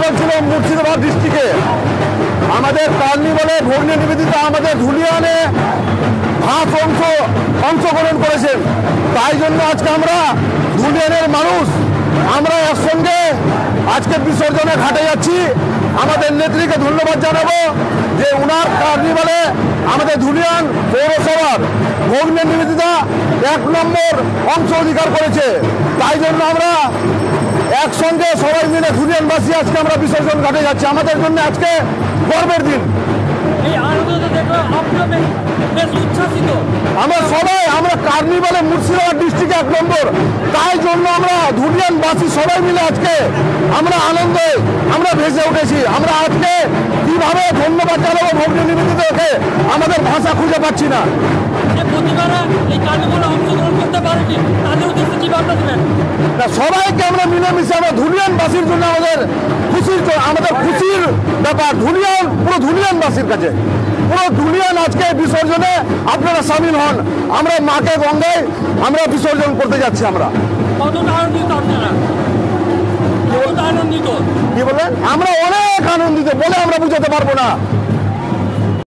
Carnival ছিল মুর্শিদাবাদ ডিস্ট্রিক্টে। আমাদের কার্নিভালে ভগ্নী নিবেদিতা আমাদের ধুলিয়ানে অংশগ্রহণ করেছেন। তাই জন্য আজকে আমরা ধুলিয়ানের মানুষ আমরা একসঙ্গে আজকে বিসর্জনে ঘাটে যাচ্ছি। আমাদের নেত্রীকে ধন্যবাদ জানাবো যে উনার কার্নিভালে আমাদের ধুলিয়ান পৌরসভার ভগ্নী নিবেদিতা 1 নম্বর অংশ অধিকার করেছে। তাই জন্য আমরা একসঙ্গে সবাই মিলে ধুলিয়ানবাসী আজকে আমরা বিসর্জন ঘাটে যাচ্ছি। আমাদের জন্য আজকে গর্বের দিন। আমরা কার্নিভালে মুর্শিদাবাদ ডিস্ট্রিক্টে 1 নম্বর। তাই জন্য আমরা ধুলিয়ানবাসী সবাই মিলে আজকে আমরা আনন্দে আমরা ভেসে উঠেছি। আমরা আজকে কিভাবে ধন্যবাদ জানাবো ভগ্নী নিবেদিতাকে আমাদের ভাষা খুঁজে পাচ্ছি না। সবাইকে আমরা মিলেমিশে আমরা ধুলিয়ানবাসীর জন্য আমাদের খুশির ব্যাপার। ধুলিয়ান পুরো ধুলিয়ানবাসীর কাছে পুরো ধুলিয়ান আজকে বিসর্জনে আপনারা সামিল হন। আমরা মাকে গঙ্গায় আমরা বিসর্জন করতে যাচ্ছি। আমরা কি বলেন? আমরা অনেক আনন্দিত বলে আমরা বুঝাতে পারবো না।